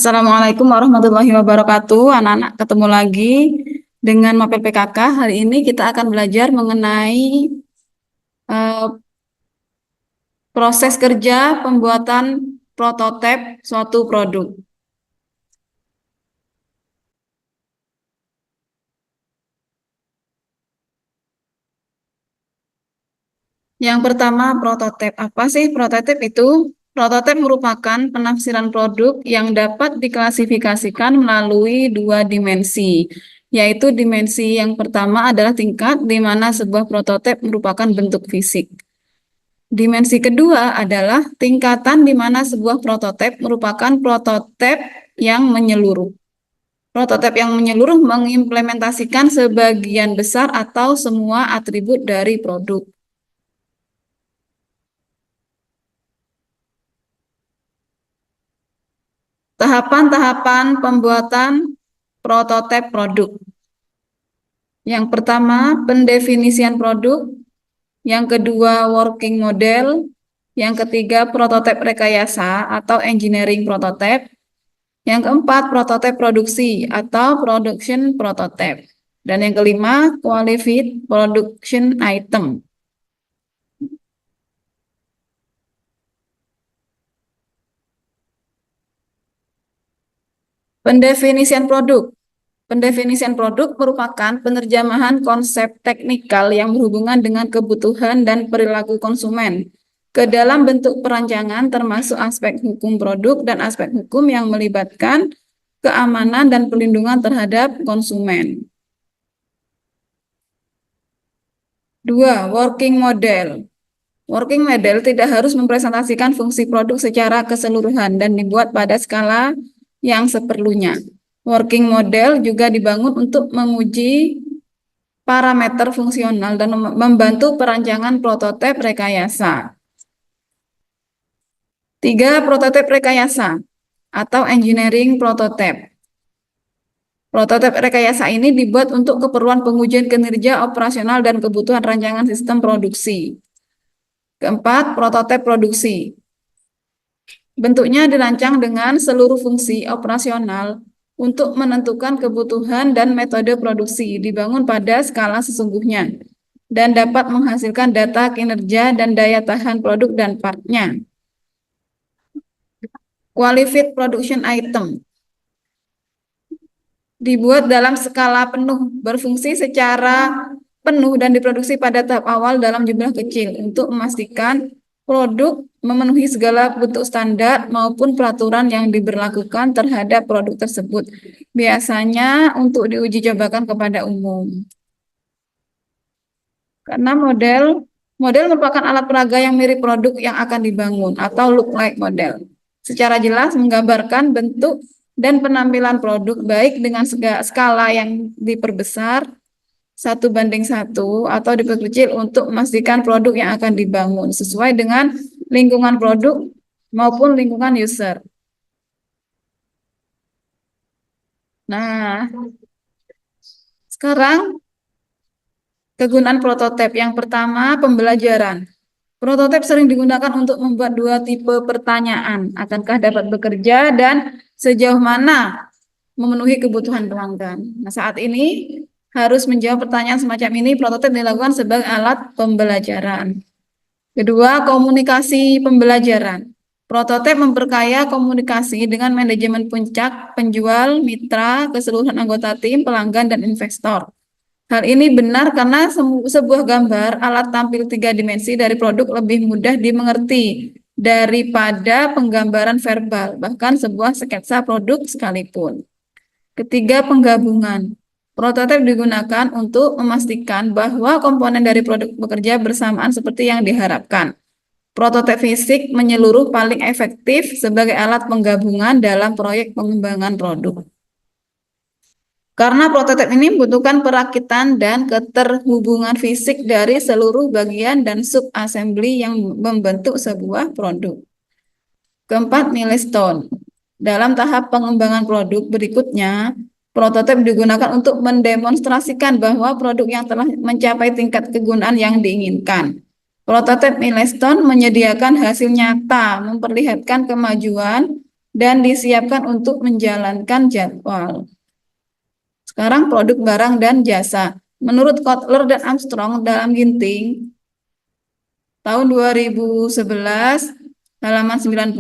Assalamualaikum warahmatullahi wabarakatuh. Anak-anak ketemu lagi dengan Mapel PKK. Hari ini kita akan belajar mengenai eh, proses kerja pembuatan prototipe suatu produk. Yang pertama, prototipe. Apa sih prototipe itu? Prototipe merupakan penafsiran produk yang dapat diklasifikasikan melalui dua dimensi, yaitu dimensi yang pertama adalah tingkat di mana sebuah prototipe merupakan bentuk fisik. Dimensi kedua adalah tingkatan di mana sebuah prototipe merupakan prototipe yang menyeluruh. Prototipe yang menyeluruh mengimplementasikan sebagian besar atau semua atribut dari produk. Tahapan-tahapan pembuatan prototipe produk. Yang pertama, pendefinisian produk. Yang kedua, working model. Yang ketiga, prototipe rekayasa atau engineering prototype. Yang keempat, prototipe produksi atau production prototype. Dan yang kelima, qualified production item. Pendefinisian produk. Pendefinisian produk merupakan penerjemahan konsep teknikal yang berhubungan dengan kebutuhan dan perilaku konsumen ke dalam bentuk perancangan termasuk aspek hukum produk dan aspek hukum yang melibatkan keamanan dan perlindungan terhadap konsumen. 2. Working model. Working model tidak harus mempresentasikan fungsi produk secara keseluruhan dan dibuat pada skala yang seperlunya. Working model juga dibangun untuk menguji parameter fungsional dan membantu perancangan prototipe rekayasa. 3. Prototipe rekayasa atau engineering prototype. Prototipe rekayasa ini dibuat untuk keperluan pengujian kinerja operasional dan kebutuhan rancangan sistem produksi. Keempat, prototipe produksi. Bentuknya dirancang dengan seluruh fungsi operasional untuk menentukan kebutuhan dan metode produksi, dibangun pada skala sesungguhnya, dan dapat menghasilkan data kinerja dan daya tahan produk dan partnya. Qualified production item. Dibuat dalam skala penuh, berfungsi secara penuh dan diproduksi pada tahap awal dalam jumlah kecil untuk memastikan produk memenuhi segala bentuk standar maupun peraturan yang diberlakukan terhadap produk tersebut. Biasanya untuk diuji cobakan kepada umum. Karena model merupakan alat peraga yang mirip produk yang akan dibangun atau look like model. Secara jelas menggambarkan bentuk dan penampilan produk baik dengan skala yang diperbesar 1:1 atau diperkecil untuk memastikan produk yang akan dibangun sesuai dengan lingkungan produk maupun lingkungan user. Nah, sekarang kegunaan prototipe. Yang pertama, pembelajaran. Prototipe sering digunakan untuk membuat dua tipe pertanyaan. Akankah dapat bekerja dan sejauh mana memenuhi kebutuhan pelanggan. Nah, saat ini harus menjawab pertanyaan semacam ini, prototipe dilakukan sebagai alat pembelajaran. Kedua, komunikasi pembelajaran. Prototipe memperkaya komunikasi dengan manajemen puncak, penjual, mitra, keseluruhan anggota tim, pelanggan, dan investor. Hal ini benar karena sebuah gambar alat tampil 3 dimensi dari produk lebih mudah dimengerti daripada penggambaran verbal, bahkan sebuah sketsa produk sekalipun. Ketiga, penggabungan. Prototipe digunakan untuk memastikan bahwa komponen dari produk bekerja bersamaan seperti yang diharapkan. Prototipe fisik menyeluruh paling efektif sebagai alat penggabungan dalam proyek pengembangan produk. Karena prototipe ini membutuhkan perakitan dan keterhubungan fisik dari seluruh bagian dan sub-assembly yang membentuk sebuah produk. Keempat, milestone. Dalam tahap pengembangan produk berikutnya, prototipe digunakan untuk mendemonstrasikan bahwa produk yang telah mencapai tingkat kegunaan yang diinginkan. Prototipe milestone menyediakan hasil nyata, memperlihatkan kemajuan dan disiapkan untuk menjalankan jadwal. Sekarang produk barang dan jasa. Menurut Kotler dan Armstrong dalam Ginting tahun 2011 halaman 90,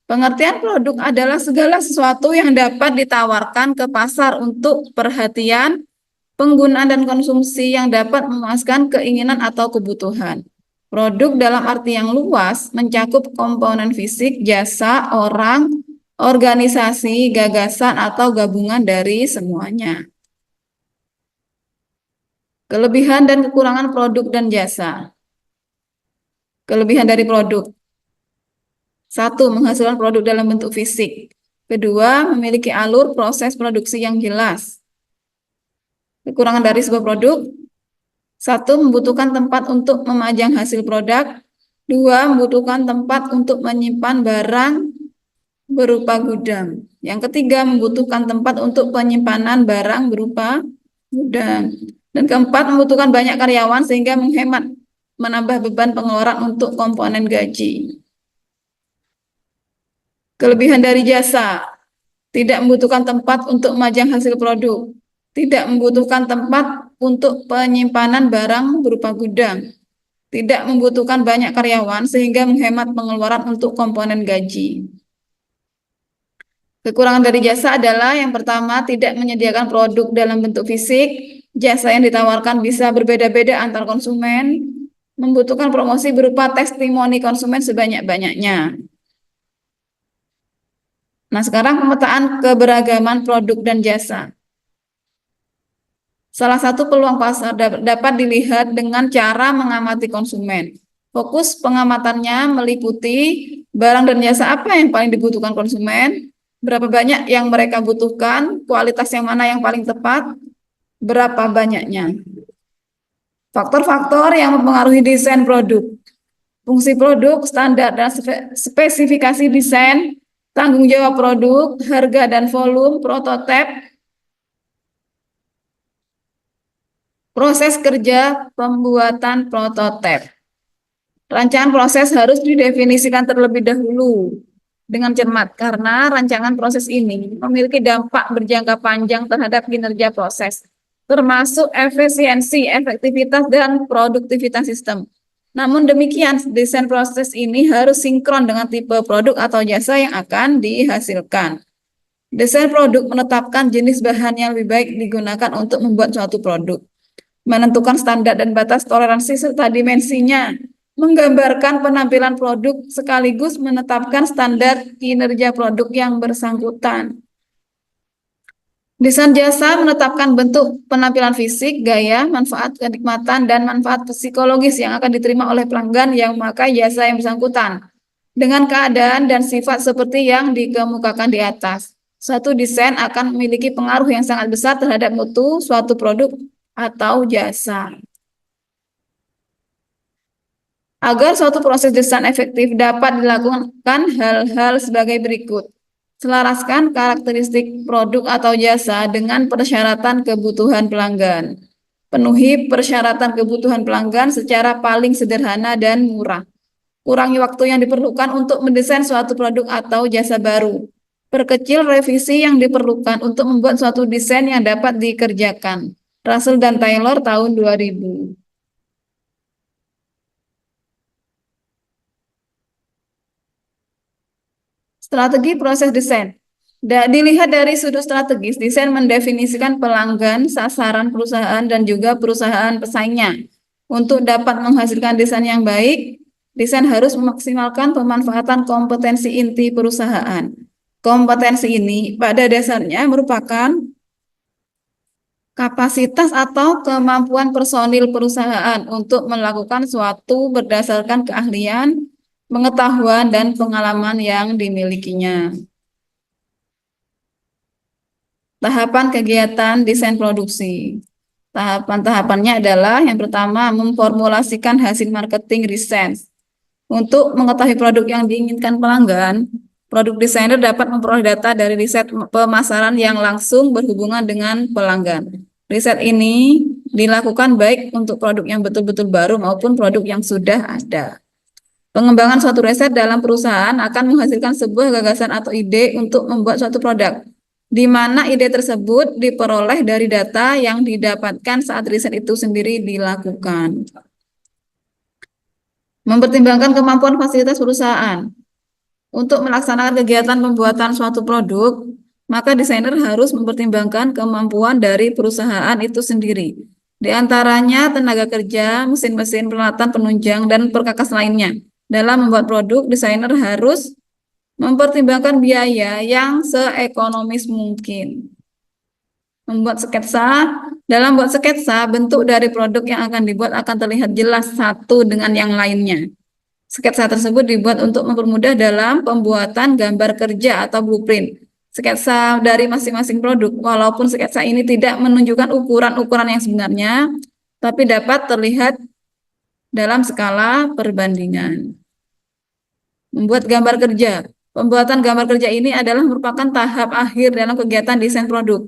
pengertian produk adalah segala sesuatu yang dapat ditawarkan ke pasar untuk perhatian, penggunaan dan konsumsi yang dapat memuaskan keinginan atau kebutuhan. Produk dalam arti yang luas mencakup komponen fisik, jasa, orang, organisasi, gagasan, atau gabungan dari semuanya. Kelebihan dan kekurangan produk dan jasa. Kelebihan dari produk. 1. Menghasilkan produk dalam bentuk fisik. 2. Memiliki alur proses produksi yang jelas. Kekurangan dari sebuah produk. 1. Membutuhkan tempat untuk memajang hasil produk. 2. Membutuhkan tempat untuk menyimpan barang berupa gudang. Yang ketiga, membutuhkan tempat untuk penyimpanan barang berupa gudang. Dan keempat, membutuhkan banyak karyawan sehingga menambah beban pengeluaran untuk komponen gaji. Kelebihan dari jasa, tidak membutuhkan tempat untuk memajang hasil produk, tidak membutuhkan tempat untuk penyimpanan barang berupa gudang, tidak membutuhkan banyak karyawan sehingga menghemat pengeluaran untuk komponen gaji. Kekurangan dari jasa adalah yang pertama, tidak menyediakan produk dalam bentuk fisik. Jasa yang ditawarkan bisa berbeda-beda antar konsumen, membutuhkan promosi berupa testimoni konsumen sebanyak-banyaknya. Nah, sekarang pemetaan keberagaman produk dan jasa. Salah satu peluang pasar dapat dilihat dengan cara mengamati konsumen. Fokus pengamatannya meliputi barang dan jasa apa yang paling dibutuhkan konsumen, berapa banyak yang mereka butuhkan, kualitas yang mana yang paling tepat, berapa banyaknya. Faktor-faktor yang mempengaruhi desain produk. Fungsi produk, standar dan spesifikasi desain, tanggung jawab produk, harga dan volume, prototipe, proses kerja pembuatan prototipe. Rancangan proses harus didefinisikan terlebih dahulu dengan cermat karena rancangan proses ini memiliki dampak berjangka panjang terhadap kinerja proses, termasuk efisiensi, efektivitas, dan produktivitas sistem. Namun demikian, desain proses ini harus sinkron dengan tipe produk atau jasa yang akan dihasilkan. Desain produk menetapkan jenis bahan yang lebih baik digunakan untuk membuat suatu produk, menentukan standar dan batas toleransi serta dimensinya, menggambarkan penampilan produk sekaligus menetapkan standar kinerja produk yang bersangkutan. Desain jasa menetapkan bentuk penampilan fisik, gaya, manfaat, kenikmatan, dan manfaat psikologis yang akan diterima oleh pelanggan yang memakai jasa yang bersangkutan dengan keadaan dan sifat seperti yang dikemukakan di atas. Suatu desain akan memiliki pengaruh yang sangat besar terhadap mutu suatu produk atau jasa. Agar suatu proses desain efektif dapat dilakukan hal-hal sebagai berikut. Selaraskan karakteristik produk atau jasa dengan persyaratan kebutuhan pelanggan. Penuhi persyaratan kebutuhan pelanggan secara paling sederhana dan murah. Kurangi waktu yang diperlukan untuk mendesain suatu produk atau jasa baru. Perkecil revisi yang diperlukan untuk membuat suatu desain yang dapat dikerjakan. Russell dan Taylor tahun 2000. Strategi proses desain. Dilihat dari sudut strategis, desain mendefinisikan pelanggan, sasaran perusahaan, dan juga perusahaan pesaingnya. Untuk dapat menghasilkan desain yang baik, desain harus memaksimalkan pemanfaatan kompetensi inti perusahaan. Kompetensi ini pada dasarnya merupakan kapasitas atau kemampuan personil perusahaan untuk melakukan suatu berdasarkan keahlian, pengetahuan, dan pengalaman yang dimilikinya. Tahapan kegiatan desain produksi. Tahapan-tahapannya adalah yang pertama, memformulasikan hasil marketing research. Untuk mengetahui produk yang diinginkan pelanggan, produk desainer dapat memperoleh data dari riset pemasaran yang langsung berhubungan dengan pelanggan. Riset ini dilakukan baik untuk produk yang betul-betul baru maupun produk yang sudah ada. Pengembangan suatu riset dalam perusahaan akan menghasilkan sebuah gagasan atau ide untuk membuat suatu produk, di mana ide tersebut diperoleh dari data yang didapatkan saat riset itu sendiri dilakukan. Mempertimbangkan kemampuan fasilitas perusahaan. Untuk melaksanakan kegiatan pembuatan suatu produk, maka desainer harus mempertimbangkan kemampuan dari perusahaan itu sendiri. Di antaranya tenaga kerja, mesin-mesin, peralatan penunjang, dan perkakas lainnya. Dalam membuat produk, desainer harus mempertimbangkan biaya yang seekonomis mungkin. Dalam membuat sketsa, bentuk dari produk yang akan dibuat akan terlihat jelas satu dengan yang lainnya. Sketsa tersebut dibuat untuk mempermudah dalam pembuatan gambar kerja atau blueprint sketsa dari masing-masing produk, walaupun sketsa ini tidak menunjukkan ukuran-ukuran yang sebenarnya, tapi dapat terlihat dalam skala perbandingan. Membuat gambar kerja. Pembuatan gambar kerja ini adalah merupakan tahap akhir dalam kegiatan desain produk,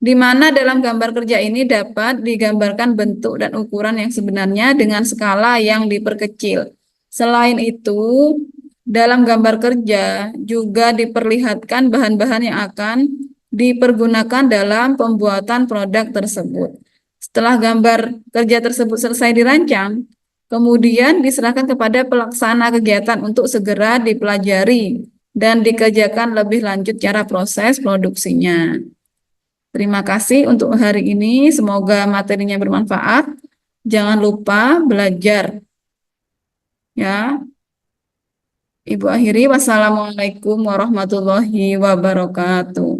di mana dalam gambar kerja ini dapat digambarkan bentuk dan ukuran yang sebenarnya dengan skala yang diperkecil. Selain itu, dalam gambar kerja juga diperlihatkan bahan-bahan yang akan dipergunakan dalam pembuatan produk tersebut. Setelah gambar kerja tersebut selesai dirancang, kemudian diserahkan kepada pelaksana kegiatan untuk segera dipelajari dan dikerjakan lebih lanjut cara proses produksinya. Terima kasih untuk hari ini. Semoga materinya bermanfaat. Jangan lupa belajar. Ya. Ibu akhiri, wassalamualaikum warahmatullahi wabarakatuh.